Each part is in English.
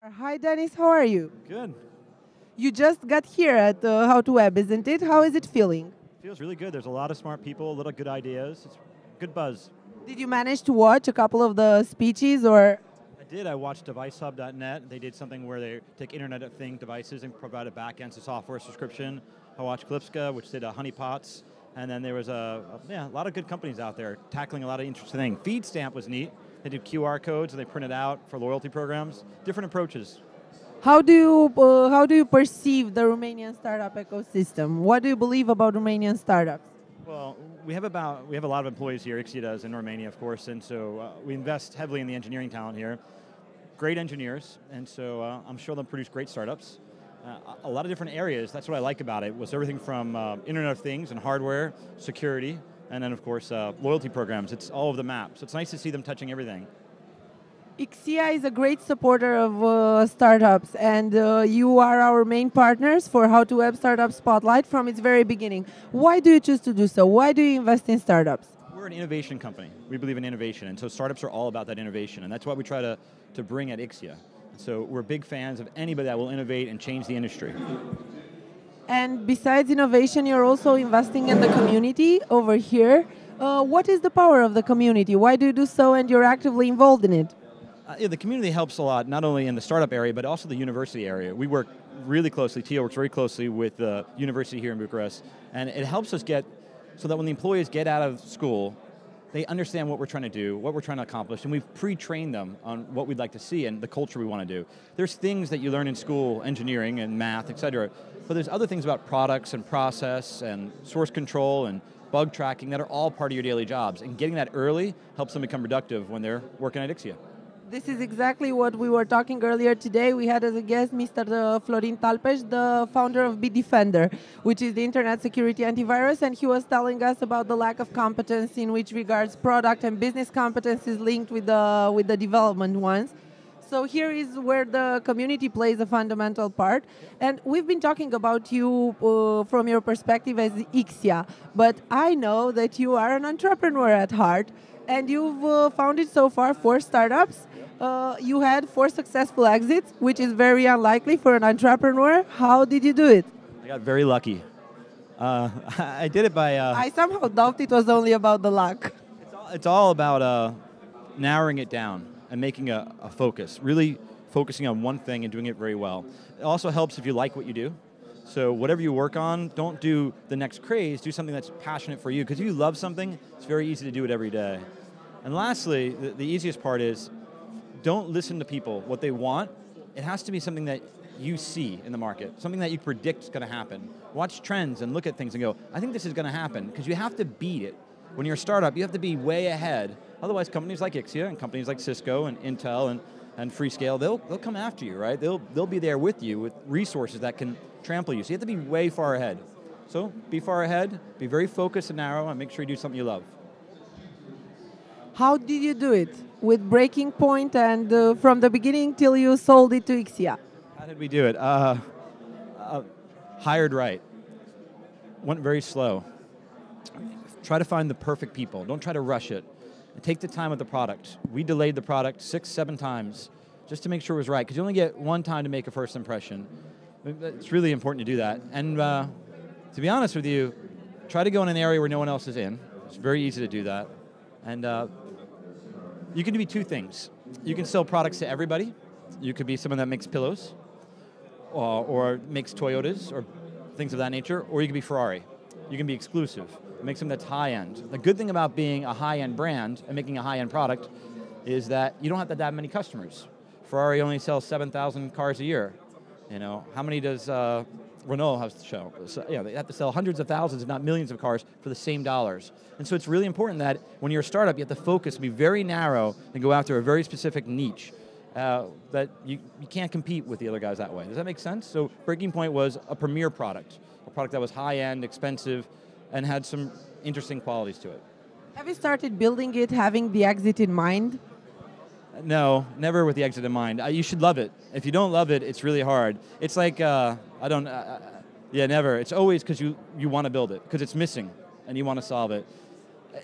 Hi, Dennis. How are you? Good. You just got here at How to Web, isn't it? How is it feeling? Feels really good. There's a lot of smart people, a lot of good ideas. It's good buzz. Did you manage to watch a couple of the speeches or? I did. I watched DeviceHub.net. They did something where they take Internet of Things devices and provide a back-end software subscription. I watched Klipska, which did honeypots. And then there was a lot of good companies out there tackling a lot of interesting things. FeedStamp was neat. They did QR codes and they printed out for loyalty programs. Different approaches. How do you perceive the Romanian startup ecosystem? What do you believe about Romanian startups? Well, we have a lot of employees here. IXIA does in Romania, of course, and so we invest heavily in the engineering talent here. Great engineers, and so I'm sure they'll produce great startups. A lot of different areas. That's what I like about it. Was everything from Internet of Things and hardware, security, and then of course loyalty programs. It's all over the map. So it's nice to see them touching everything. IXIA is a great supporter of startups, and you are our main partners for How to Web Startup Spotlight from its very beginning. Why do you choose to do so? Why do you invest in startups? We're an innovation company. We believe in innovation, and so startups are all about that innovation, and that's what we try to bring at IXIA. So we're big fans of anybody that will innovate and change the industry. And besides innovation, you're also investing in the community over here. What is the power of the community? Why do you do so, and you're actively involved in it? The community helps a lot, not only in the startup area, but also the university area. We work really closely, TIA works very closely with the university here in Bucharest, and it helps us get, so that when the employees get out of school, they understand what we're trying to do, what we're trying to accomplish, and we've pre-trained them on what we'd like to see and the culture we want to do. There's things that you learn in school, engineering and math, et cetera, but there's other things about products and process and source control and bug tracking that are all part of your daily jobs, and getting that early helps them become productive when they're working at IXIA. This is exactly what we were talking earlier today. We had as a guest Mr. Florin Talpeș, the founder of Bitdefender, which is the internet security antivirus, and he was telling us about the lack of competence in which regards product and business competence is linked with the development ones. So here is where the community plays a fundamental part. And we've been talking about you from your perspective as IXIA, but I know that you are an entrepreneur at heart, and you've founded so far 4 startups. You had 4 successful exits, which is very unlikely for an entrepreneur. How did you do it? I got very lucky. I did it by... I somehow doubt it was only about the luck. It's all about narrowing it down and making a focus, really focusing on one thing and doing it very well. It also helps if you like what you do. So whatever you work on, don't do the next craze, do something that's passionate for you, because if you love something, it's very easy to do it every day. And lastly, the easiest part is, don't listen to people, what they want. It has to be something that you see in the market, something that you predict is going to happen. Watch trends and look at things and go, I think this is going to happen, because you have to beat it. When you're a startup, you have to be way ahead. Otherwise, companies like IXIA and companies like Cisco and Intel and Freescale, they'll come after you, right? They'll be there with you with resources that can trample you. So you have to be way far ahead. So be far ahead, be very focused and narrow, and make sure you do something you love. How did you do it? With BreakingPoint and from the beginning till you sold it to IXIA? How did we do it? Hired right. Went very slow. Try to find the perfect people. Don't try to rush it. And take the time with the product. We delayed the product 6, 7 times just to make sure it was right, because you only get one time to make a first impression. It's really important to do that. And to be honest with you, try to go in an area where no one else is in. It's very easy to do that. And you can do 2 things. You can sell products to everybody. You could be someone that makes pillows or makes Toyotas or things of that nature, or you could be Ferrari. You can be exclusive. Make something that's high-end. The good thing about being a high-end brand and making a high-end product is that you don't have that many customers. Ferrari only sells 7,000 cars a year. You know, how many does Renault have to show? So, they have to sell hundreds of thousands, if not millions of cars for the same dollars. And so it's really important that when you're a startup, you have to focus, be very narrow, and go after a very specific niche that you can't compete with the other guys that way. Does that make sense? So BreakingPoint was a premier product, a product that was high-end, expensive, and had some interesting qualities to it. Have you started building it having the exit in mind? No, never with the exit in mind. You should love it. If you don't love it, it's really hard. It's like, never. It's always because you want to build it, because it's missing, and you want to solve it.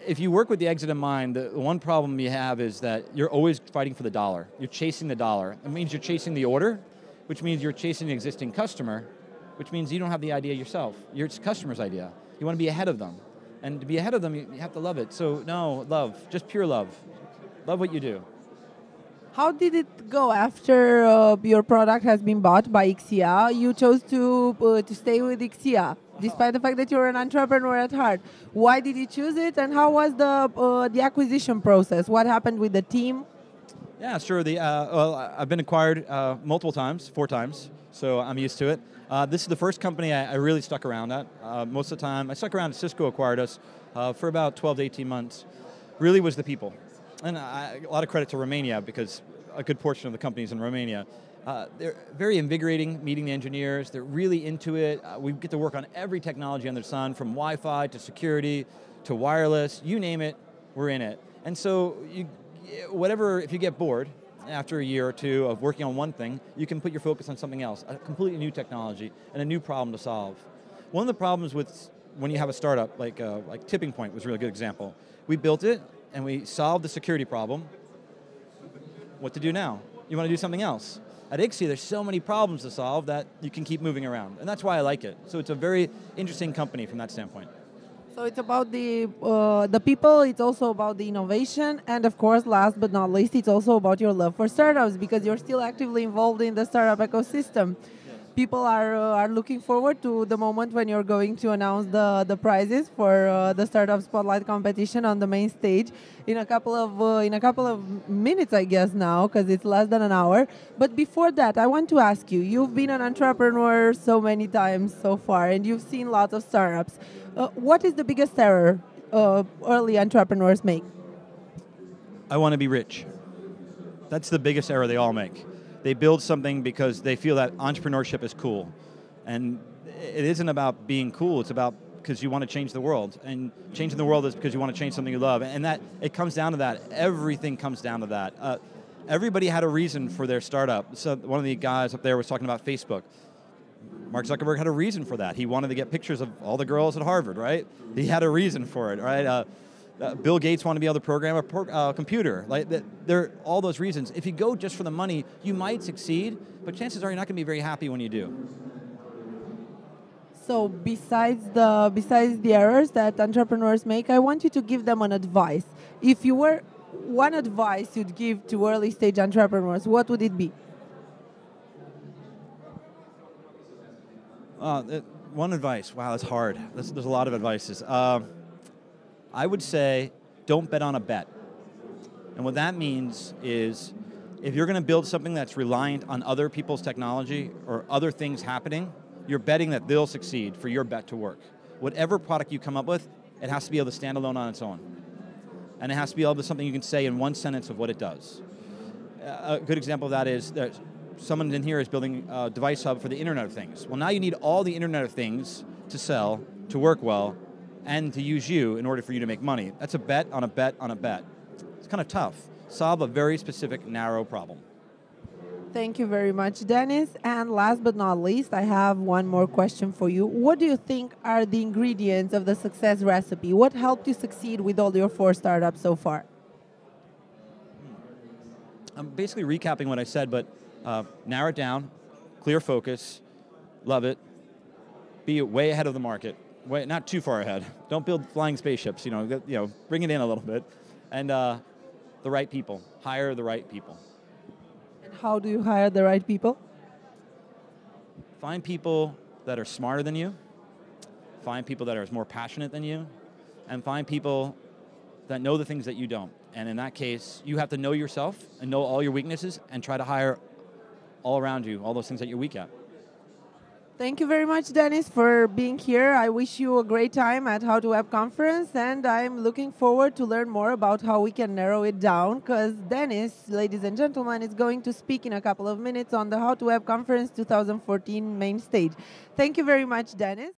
If you work with the exit in mind, the one problem you have is that you're always fighting for the dollar. You're chasing the dollar. It means you're chasing the order, which means you're chasing the existing customer, which means you don't have the idea yourself. It's customer's idea. You want to be ahead of them. And to be ahead of them, you have to love it. So no, love, just pure love. Love what you do. How did it go after your product has been bought by IXIA? You chose to stay with IXIA, despite the fact that you're an entrepreneur at heart. Why did you choose it, and how was the acquisition process? What happened with the team? Yeah, sure. Well, I've been acquired multiple times, 4 times, so I'm used to it. This is the first company I really stuck around at. Most of the time, I stuck around. Cisco acquired us for about 12 to 18 months. Really was the people. And a lot of credit to Romania, because a good portion of the company's in Romania. They're very invigorating meeting the engineers. They're really into it. We get to work on every technology under the sun, from Wi-Fi to security to wireless, you name it, we're in it. And so if you get bored after a year or 2 of working on one thing, you can put your focus on something else, a completely new technology and a new problem to solve. One of the problems with when you have a startup, like TippingPoint was a really good example. We built it and we solved the security problem. What to do now? You want to do something else. At IXIA, there's so many problems to solve that you can keep moving around, and that's why I like it. So it's a very interesting company from that standpoint. So it's about the people, it's also about the innovation, and of course, last but not least, it's also about your love for startups, because you're still actively involved in the startup ecosystem. People are looking forward to the moment when you're going to announce the prizes for the Startup Spotlight competition on the main stage in a couple of minutes, I guess now, because it's less than an hour. But before that, I want to ask you, you've been an entrepreneur so many times so far, and you've seen lots of startups. What is the biggest error early entrepreneurs make? I want to be rich. That's the biggest error they all make. They build something because they feel that entrepreneurship is cool. And it isn't about being cool, it's about because you want to change the world. And changing the world is because you want to change something you love. And that it comes down to that. Everything comes down to that. Everybody had a reason for their startup. So one of the guys up there was talking about Facebook. Mark Zuckerberg had a reason for that. He wanted to get pictures of all the girls at Harvard, right? He had a reason for it, right? Bill Gates wanted to be able to program a computer. There are all those reasons. If you go just for the money, you might succeed, but chances are you're not going to be very happy when you do. So besides the errors that entrepreneurs make, I want you to give them an advice. If you were one advice you'd give to early stage entrepreneurs, what would it be? One advice. Wow, that's hard. There's a lot of advices. I would say, don't bet on a bet. And what that means is, if you're going to build something that's reliant on other people's technology or other things happening, you're betting that they'll succeed for your bet to work. Whatever product you come up with, it has to be able to stand alone on its own. And it has to be able to something you can say in one sentence of what it does. A good example of that is that someone in here is building a device hub for the Internet of Things. Well, now you need all the Internet of Things to sell, to work well, and to use you in order for you to make money. That's a bet on a bet on a bet. It's kind of tough. Solve a very specific, narrow problem. Thank you very much, Dennis. And last but not least, I have one more question for you. What do you think are the ingredients of the success recipe? What helped you succeed with all your 4 startups so far? I'm basically recapping what I said, but narrow it down, clear focus, love it, be way ahead of the market. Not too far ahead. Don't build flying spaceships. Bring it in a little bit, and the right people. Hire the right people. And how do you hire the right people? Find people that are smarter than you. Find people that are more passionate than you, and find people that know the things that you don't. And in that case, you have to know yourself and know all your weaknesses, and try to hire all around you all those things that you're weak at. Thank you very much, Dennis, for being here. I wish you a great time at How to Web conference, and I'm looking forward to learn more about how we can narrow it down, because Dennis, ladies and gentlemen, is going to speak in a couple of minutes on the How to Web conference 2014 main stage. Thank you very much, Dennis.